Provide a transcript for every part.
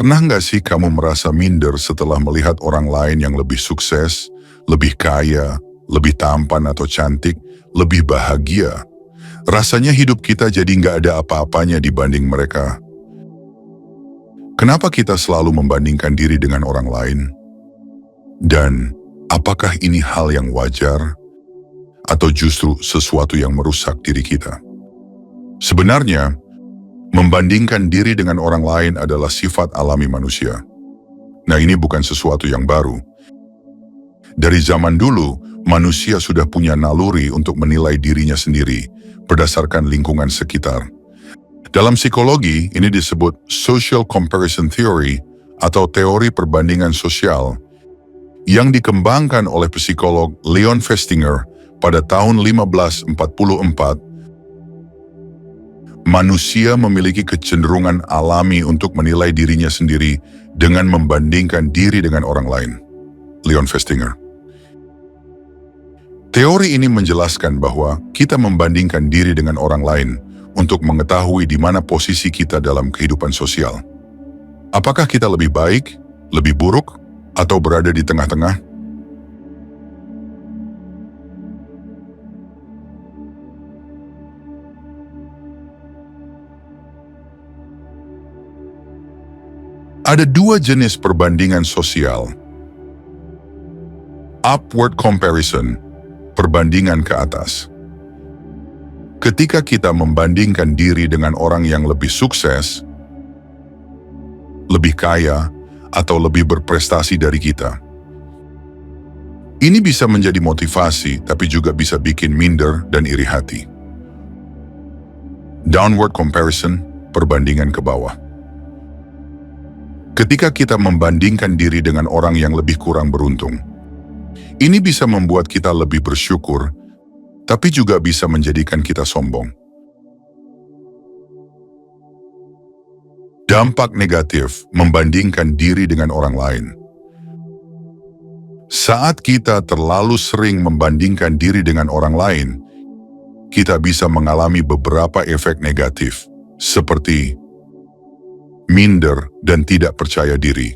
Pernah nggak sih kamu merasa minder setelah melihat orang lain yang lebih sukses, lebih kaya, lebih tampan atau cantik, lebih bahagia? Rasanya hidup kita jadi nggak ada apa-apanya dibanding mereka. Kenapa kita selalu membandingkan diri dengan orang lain? Dan apakah ini hal yang wajar? Atau justru sesuatu yang merusak diri kita? Sebenarnya, membandingkan diri dengan orang lain adalah sifat alami manusia. Nah, ini bukan sesuatu yang baru. Dari zaman dulu, manusia sudah punya naluri untuk menilai dirinya sendiri berdasarkan lingkungan sekitar. Dalam psikologi, ini disebut social comparison theory atau teori perbandingan sosial yang dikembangkan oleh psikolog Leon Festinger pada tahun 1544. Manusia memiliki kecenderungan alami untuk menilai dirinya sendiri dengan membandingkan diri dengan orang lain. Leon Festinger. Teori ini menjelaskan bahwa kita membandingkan diri dengan orang lain untuk mengetahui di mana posisi kita dalam kehidupan sosial. Apakah kita lebih baik, lebih buruk, atau berada di tengah-tengah? Ada dua jenis perbandingan sosial. Upward comparison, perbandingan ke atas. Ketika kita membandingkan diri dengan orang yang lebih sukses, lebih kaya, atau lebih berprestasi dari kita. Ini bisa menjadi motivasi, tapi juga bisa bikin minder dan iri hati. Downward comparison, perbandingan ke bawah. Ketika kita membandingkan diri dengan orang yang lebih kurang beruntung, ini bisa membuat kita lebih bersyukur, tapi juga bisa menjadikan kita sombong. Dampak negatif membandingkan diri dengan orang lain. Saat kita terlalu sering membandingkan diri dengan orang lain, kita bisa mengalami beberapa efek negatif, seperti minder dan tidak percaya diri.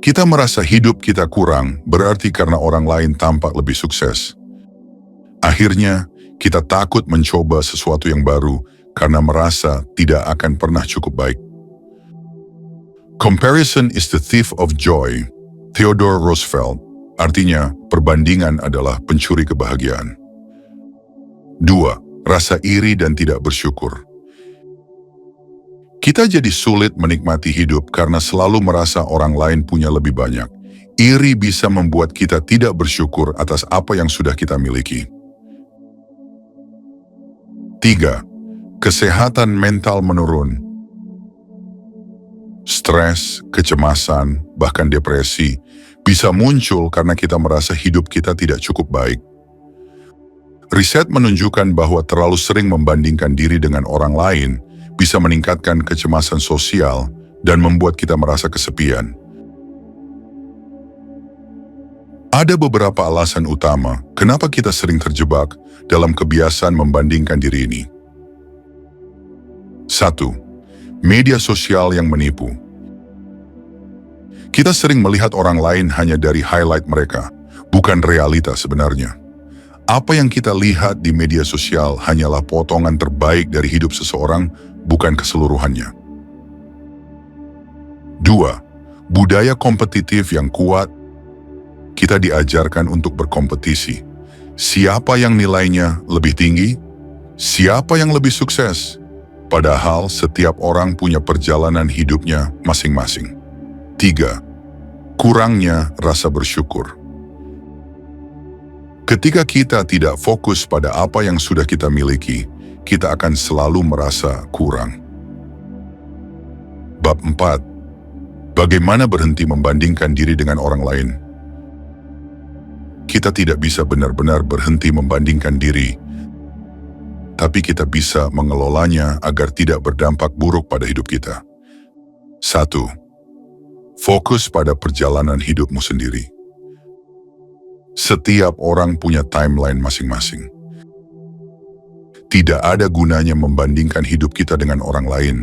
Kita merasa hidup kita kurang, berarti karena orang lain tampak lebih sukses. Akhirnya, kita takut mencoba sesuatu yang baru karena merasa tidak akan pernah cukup baik. Comparison is the thief of joy. Theodore Roosevelt. Artinya, perbandingan adalah pencuri kebahagiaan. 2. Rasa iri dan tidak bersyukur. Kita jadi sulit menikmati hidup karena selalu merasa orang lain punya lebih banyak. Iri bisa membuat kita tidak bersyukur atas apa yang sudah kita miliki. 3. Kesehatan mental menurun. Stres, kecemasan, bahkan depresi bisa muncul karena kita merasa hidup kita tidak cukup baik. Riset menunjukkan bahwa terlalu sering membandingkan diri dengan orang lain bisa meningkatkan kecemasan sosial dan membuat kita merasa kesepian. Ada beberapa alasan utama kenapa kita sering terjebak dalam kebiasaan membandingkan diri ini. 1. Media sosial yang menipu. Kita sering melihat orang lain hanya dari highlight mereka, bukan realita sebenarnya. Apa yang kita lihat di media sosial hanyalah potongan terbaik dari hidup seseorang, bukan keseluruhannya. 2. Budaya kompetitif yang kuat. Kita diajarkan untuk berkompetisi. Siapa yang nilainya lebih tinggi? Siapa yang lebih sukses? Padahal setiap orang punya perjalanan hidupnya masing-masing. 3. Kurangnya rasa bersyukur. Ketika kita tidak fokus pada apa yang sudah kita miliki, kita akan selalu merasa kurang. Bab 4. Bagaimana berhenti membandingkan diri dengan orang lain? Kita tidak bisa benar-benar berhenti membandingkan diri, tapi kita bisa mengelolanya agar tidak berdampak buruk pada hidup kita. 1. Fokus pada perjalanan hidupmu sendiri. Setiap orang punya timeline masing-masing. Tidak ada gunanya membandingkan hidup kita dengan orang lain.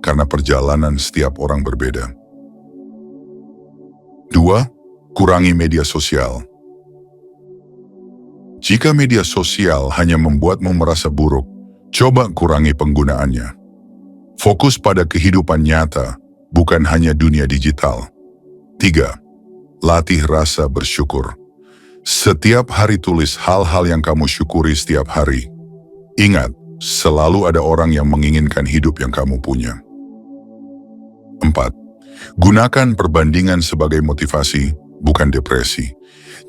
karena perjalanan setiap orang berbeda. 2. Kurangi media sosial. Jika media sosial hanya membuatmu merasa buruk, coba kurangi penggunaannya. Fokus pada kehidupan nyata, bukan hanya dunia digital. 3. Latih rasa bersyukur. Setiap hari tulis hal-hal yang kamu syukuri setiap hari. Ingat, selalu ada orang yang menginginkan hidup yang kamu punya. 4. Gunakan perbandingan sebagai motivasi, bukan depresi.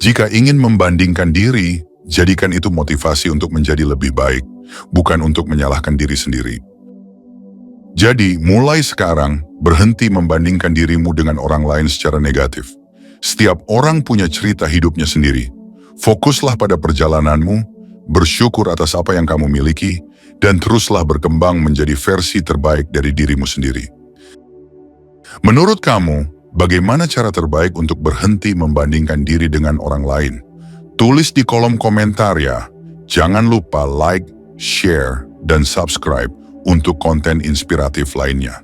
Jika ingin membandingkan diri, jadikan itu motivasi untuk menjadi lebih baik, bukan untuk menyalahkan diri sendiri. Jadi, mulai sekarang, berhenti membandingkan dirimu dengan orang lain secara negatif. Setiap orang punya cerita hidupnya sendiri. Fokuslah pada perjalananmu, bersyukur atas apa yang kamu miliki, dan teruslah berkembang menjadi versi terbaik dari dirimu sendiri. Menurut kamu, bagaimana cara terbaik untuk berhenti membandingkan diri dengan orang lain? Tulis di kolom komentar ya. Jangan lupa like, share, dan subscribe untuk konten inspiratif lainnya.